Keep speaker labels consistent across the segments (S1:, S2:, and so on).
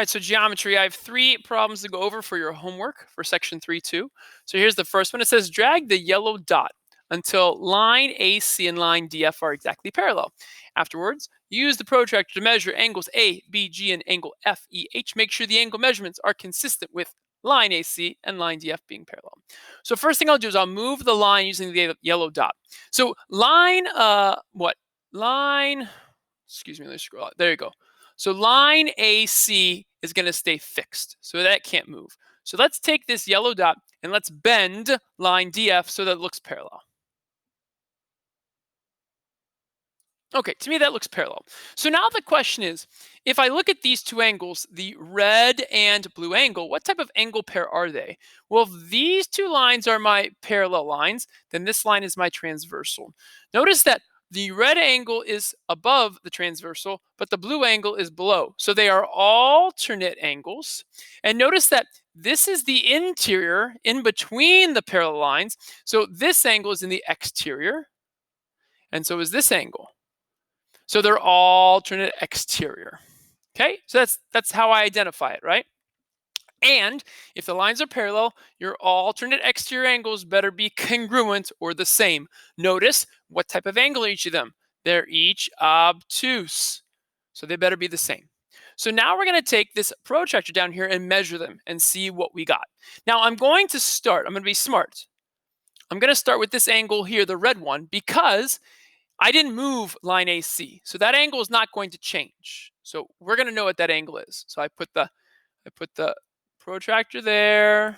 S1: All right, so geometry, I have 3 problems to go over for your homework for section 3.2. So here's the first one. It says drag the yellow dot until line AC and line DF are exactly parallel. Afterwards, use the protractor to measure angles A, B, G, and angle FEH. Make sure the angle measurements are consistent with line AC and line DF being parallel. So first thing I'll do is I'll move the line using the yellow dot. So line, excuse me, let me scroll out. There you go. So line AC is going to stay fixed, so that can't move. So let's take this yellow dot and let's bend line DF so that it looks parallel. Okay, to me that looks parallel. So now the question is, if I look at these two angles, the red and blue angle, what type of angle pair are they? Well, if these two lines are my parallel lines, then this line is my transversal. Notice that the red angle is above the transversal, but the blue angle is below. So they are alternate angles. And notice that this is the interior in between the parallel lines. So this angle is in the exterior, and so is this angle. So they're alternate exterior. Okay, so that's how I identify it, right? And if the lines are parallel, your alternate exterior angles better be congruent or the same. Notice what type of angle are each of them. They're each obtuse, so they better be the same. So now we're going to take this protractor down here and measure them and see what we got. Now I'm going to be smart. I'm going to start with this angle here, the red one, because I didn't move line AC, so that angle is not going to change. So we're going to know what that angle is. So I put the protractor there.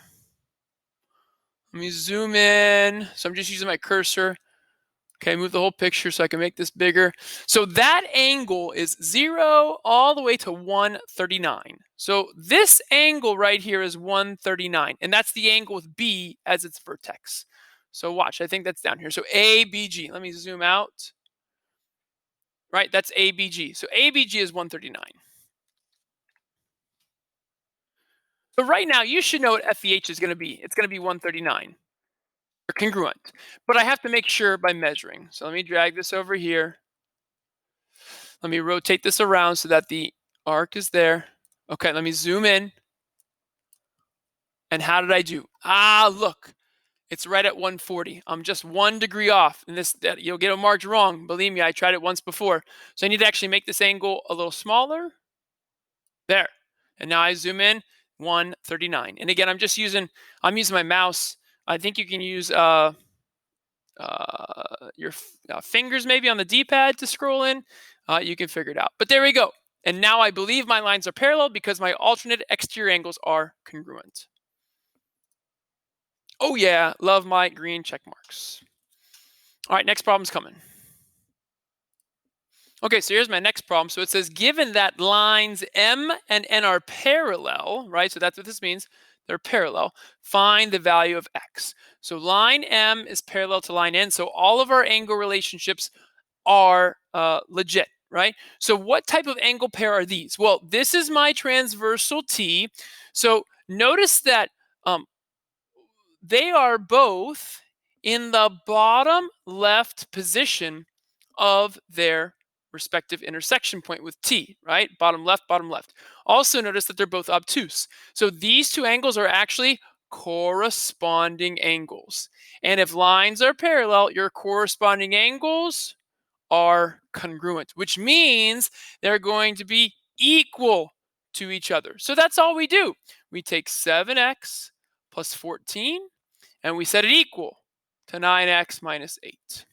S1: Let me zoom in. So I'm just using my cursor. Okay, move the whole picture so I can make this bigger. So that angle is 0 all the way to 139. So this angle right here is 139, and that's the angle with B as its vertex. So watch, I think that's down here. So ABG, let me zoom out. Right, that's ABG. So ABG is 139. So right now, you should know what FEH is going to be. It's going to be 139. They're congruent. But I have to make sure by measuring. So let me drag this over here. Let me rotate this around so that the arc is there. Okay, let me zoom in. And how did I do? Look. It's right at 140. I'm just 1 degree off. And you'll get it marked wrong. Believe me, I tried it once before. So I need to actually make this angle a little smaller. There. And now I zoom in, 139. And again, I'm using my mouse. I think you can use your fingers maybe on the D-pad to scroll in. You can figure it out. But there we go. And now I believe my lines are parallel because my alternate exterior angles are congruent. Oh yeah, love my green check marks. All right, next problem's coming. Okay, so here's my next problem. So it says, given that lines M and N are parallel, right? So that's what this means. They're parallel. Find the value of X. So line M is parallel to line N. So all of our angle relationships are legit, right? So what type of angle pair are these? Well, this is my transversal T. So notice that they are both in the bottom left position of their respective intersection point with T, right? Bottom left, bottom left. Also notice that they're both obtuse. So these two angles are actually corresponding angles. And if lines are parallel, your corresponding angles are congruent, which means they're going to be equal to each other. So that's all we do. We take 7x plus 14, and we set it equal to 9x minus 8.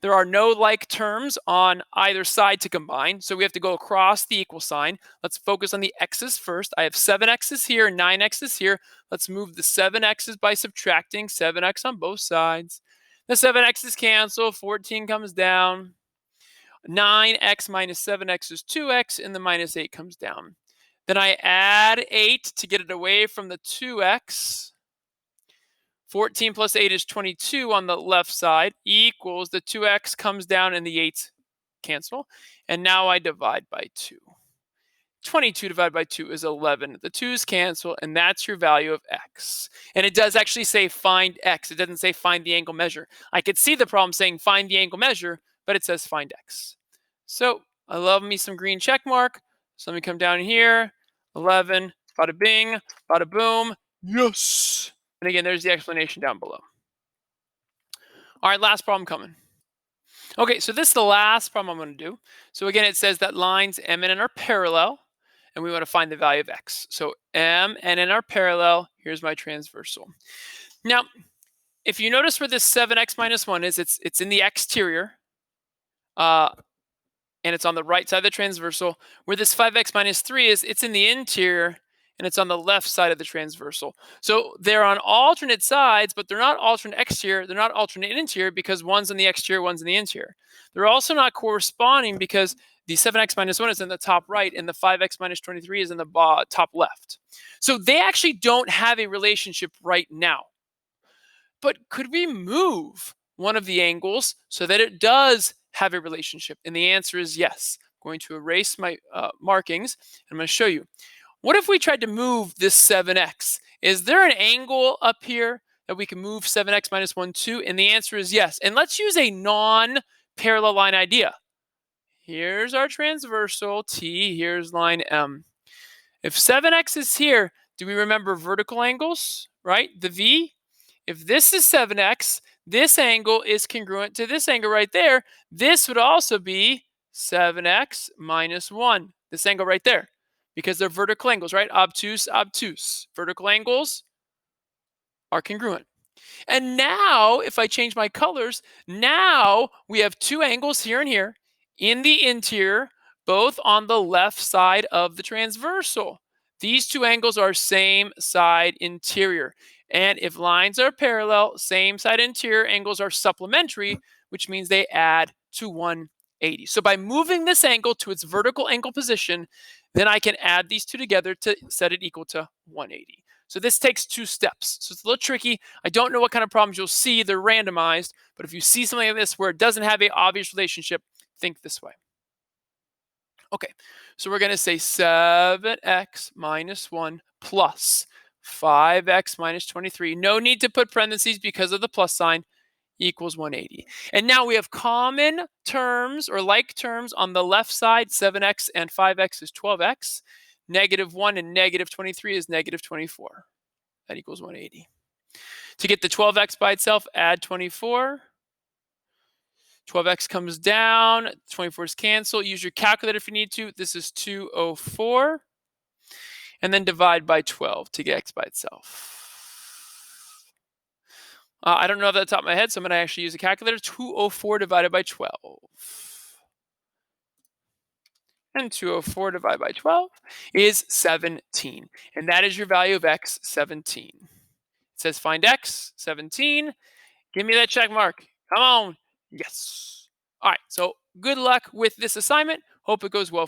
S1: There are no like terms on either side to combine, so we have to go across the equal sign. Let's focus on the x's first. I have 7x's here and 9x's here. Let's move the 7x's by subtracting 7x on both sides. The 7x's cancel, 14 comes down. 9x minus 7x is 2x, and the minus 8 comes down. Then I add 8 to get it away from the 2x. 14 plus 8 is 22 on the left side, equals the 2x comes down and the 8's cancel. And now I divide by 2. 22 divided by 2 is 11. The 2's cancel, and that's your value of x. And it does actually say find x. It doesn't say find the angle measure. I could see the problem saying find the angle measure, but it says find x. So I love me some green check mark. So let me come down here. 11, bada bing, bada boom. Yes. And again, there's the explanation down below. All right, last problem coming. Okay, so this is the last problem I'm going to do. So again, it says that lines M and N are parallel, and we want to find the value of X. So M and N are parallel. Here's my transversal. Now, if you notice where this 7x minus 1 is, it's in the exterior, and it's on the right side of the transversal. Where this 5x minus 3 is, it's in the interior, and it's on the left side of the transversal. So they're on alternate sides, but they're not alternate exterior, they're not alternate interior, because one's in the exterior, one's in the interior. They're also not corresponding because the 7x minus 1 is in the top right, and the 5x minus 23 is in the top left. So they actually don't have a relationship right now. But could we move one of the angles so that it does have a relationship? And the answer is yes. I'm going to erase my markings, and I'm going to show you. What if we tried to move this 7x? Is there an angle up here that we can move 7x minus 1 to? And the answer is yes. And let's use a non-parallel line idea. Here's our transversal T, here's line M. If 7x is here, do we remember vertical angles, right? The V. If this is 7x, this angle is congruent to this angle right there. This would also be 7x minus 1, this angle right there, because they're vertical angles, right? Obtuse, obtuse. Vertical angles are congruent. And now, if I change my colors, now we have two angles here and here in the interior, both on the left side of the transversal. These two angles are same side interior. And if lines are parallel, same side interior angles are supplementary, which means they add to 180. So by moving this angle to its vertical angle position, then I can add these two together to set it equal to 180. So this takes 2 steps. So it's a little tricky. I don't know what kind of problems you'll see. They're randomized. But if you see something like this where it doesn't have an obvious relationship, think this way. Okay, so we're going to say 7x minus 1 plus 5x minus 23. No need to put parentheses because of the plus sign, equals 180. And now we have common terms or like terms on the left side. 7x and 5x is 12x. Negative 1 and negative 23 is negative 24. That equals 180. To get the 12x by itself, add 24. 12x comes down, 24's cancel. Use your calculator if you need to. This is 204. And then divide by 12 to get x by itself. I don't know off the top of my head, so I'm going to actually use a calculator. 204 divided by 12. And 204 divided by 12 is 17. And that is your value of x, 17. It says find x, 17. Give me that check mark. Come on. Yes. All right, so good luck with this assignment. Hope it goes well.